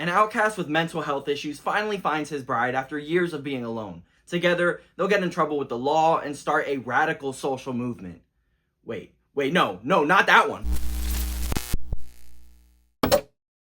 An outcast with mental health issues finally finds his bride after years of being alone. Together, they'll get in trouble with the law and start a radical social movement. No, not that one.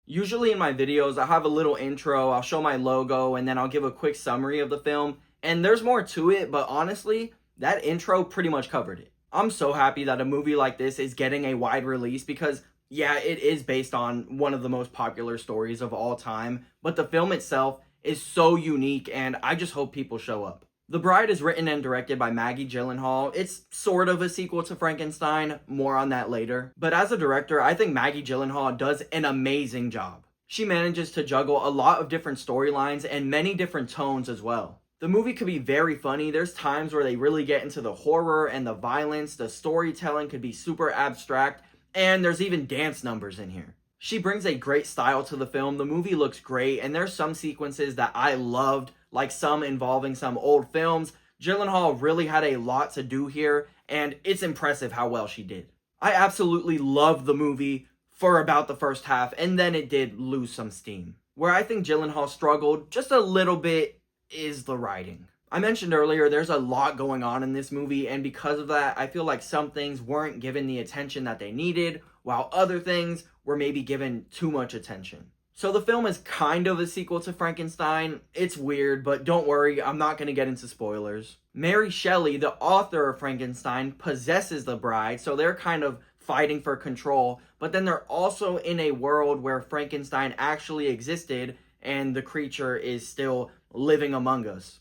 Usually in my videos, I'll have a little intro, I'll show my logo, and then I'll give a quick summary of the film. And there's more to it, but honestly, that intro pretty much covered it. I'm so happy that a movie like this is getting a wide release because, yeah, it is based on one of the most popular stories of all time, but the film itself is so unique and I just hope people show up. The Bride is written and directed by Maggie Gyllenhaal. It's sort of a sequel to Frankenstein, more on that later. But as a director, I think Maggie Gyllenhaal does an amazing job. She manages to juggle a lot of different storylines and many different tones as well. The movie could be very funny. There's times where they really get into the horror and the violence. The storytelling could be super abstract, and there's even dance numbers in here. She brings a great style to the film. The movie looks great, and there's some sequences that I loved, like some involving some old films. Gyllenhaal really had a lot to do here, and it's impressive how well she did. I absolutely loved the movie for about the first half, and then it did lose some steam. Where I think Gyllenhaal struggled just a little bit is the writing. I mentioned earlier there's a lot going on in this movie, and because of that, I feel like some things weren't given the attention that they needed, while other things were maybe given too much attention. So the film is kind of a sequel to Frankenstein. It's weird, but don't worry, I'm not going to get into spoilers. Mary Shelley, the author of Frankenstein, possesses the bride, so they're kind of fighting for control, but then they're also in a world where Frankenstein actually existed and the creature is still living among us.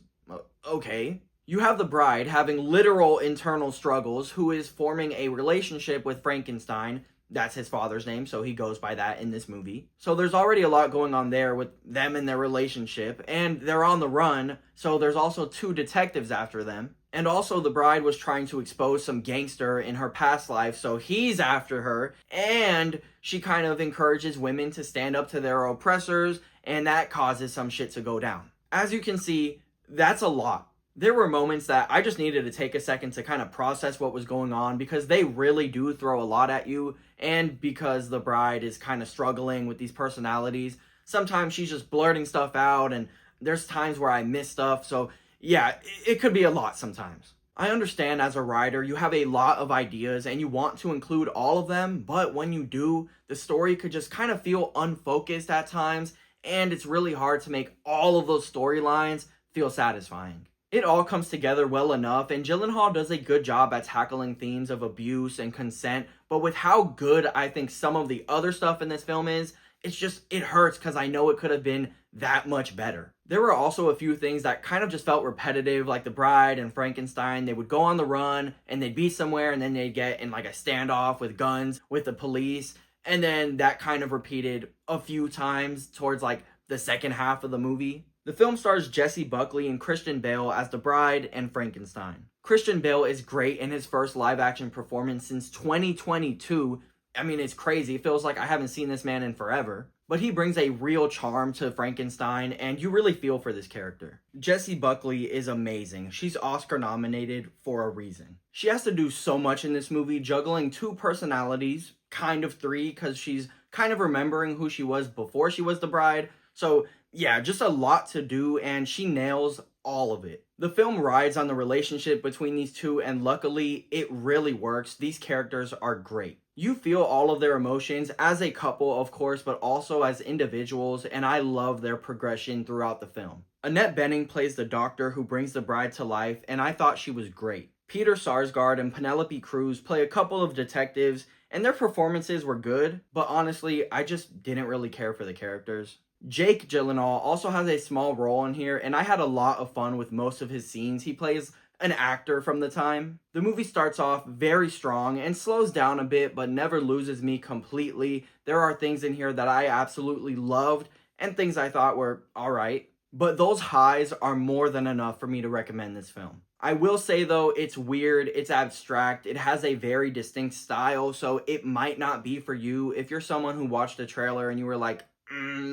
Okay. You have the bride having literal internal struggles who is forming a relationship with Frankenstein. That's his father's name, so he goes by that in this movie. So there's already a lot going on there with them and their relationship, and they're on the run, so there's also 2 detectives after them. And also the bride was trying to expose some gangster in her past life, so he's after her, and she kind of encourages women to stand up to their oppressors, and that causes some shit to go down. As you can see, that's a lot. There were moments that I just needed to take a second to kind of process what was going on because they really do throw a lot at you, and because the bride is kind of struggling with these personalities, sometimes she's just blurting stuff out, and there's times where I miss stuff, so yeah, it could be a lot sometimes. I understand as a writer, you have a lot of ideas and you want to include all of them, but when you do, the story could just kind of feel unfocused at times, and it's really hard to make all of those storylines feel satisfying. It all comes together well enough, and Gyllenhaal does a good job at tackling themes of abuse and consent, but with how good I think some of the other stuff in this film is, it hurts because I know it could have been that much better. There were also a few things that kind of just felt repetitive, like the bride and Frankenstein. They would go on the run, and they'd be somewhere, and then they'd get in like a standoff with guns with the police, and then that kind of repeated a few times towards like the second half of the movie. The film stars Jessie Buckley and Christian Bale as the bride and Frankenstein. Christian Bale is great in his first live-action performance since 2022. I mean, it's crazy. It feels like I haven't seen this man in forever. But he brings a real charm to Frankenstein, and you really feel for this character. Jessie Buckley is amazing. She's Oscar nominated for a reason. She has to do so much in this movie, juggling 2 personalities, kind of 3, because she's kind of remembering who she was before she was the bride. So yeah, just a lot to do, and she nails all of it. The film rides on the relationship between these 2, and luckily, it really works. These characters are great. You feel all of their emotions as a couple, of course, but also as individuals, and I love their progression throughout the film. Annette Bening plays the doctor who brings the bride to life, and I thought she was great. Peter Sarsgaard and Penelope Cruz play a couple of detectives, and their performances were good, but honestly, I just didn't really care for the characters. Jake Gyllenhaal also has a small role in here, and I had a lot of fun with most of his scenes. He plays an actor from the time. The movie starts off very strong and slows down a bit, but never loses me completely. There are things in here that I absolutely loved, and things I thought were alright. But those highs are more than enough for me to recommend this film. I will say though, it's weird, it's abstract, it has a very distinct style, so it might not be for you. If you're someone who watched the trailer and you were like,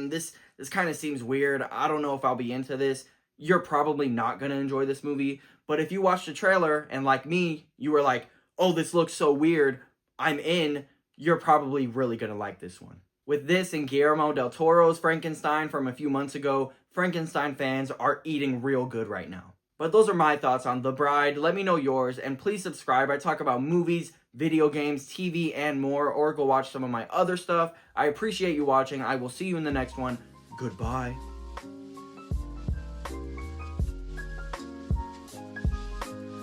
this kind of seems weird, I don't know if I'll be into this, you're probably not going to enjoy this movie. But if you watched the trailer and like me, you were like, oh, this looks so weird, I'm in, you're probably really going to like this one. With this and Guillermo del Toro's Frankenstein from a few months ago, Frankenstein fans are eating real good right now. But those are my thoughts on The Bride. Let me know yours, and please subscribe. I talk about movies, video games, TV, and more, or go watch some of my other stuff. I appreciate you watching. I will see you in the next one. Goodbye.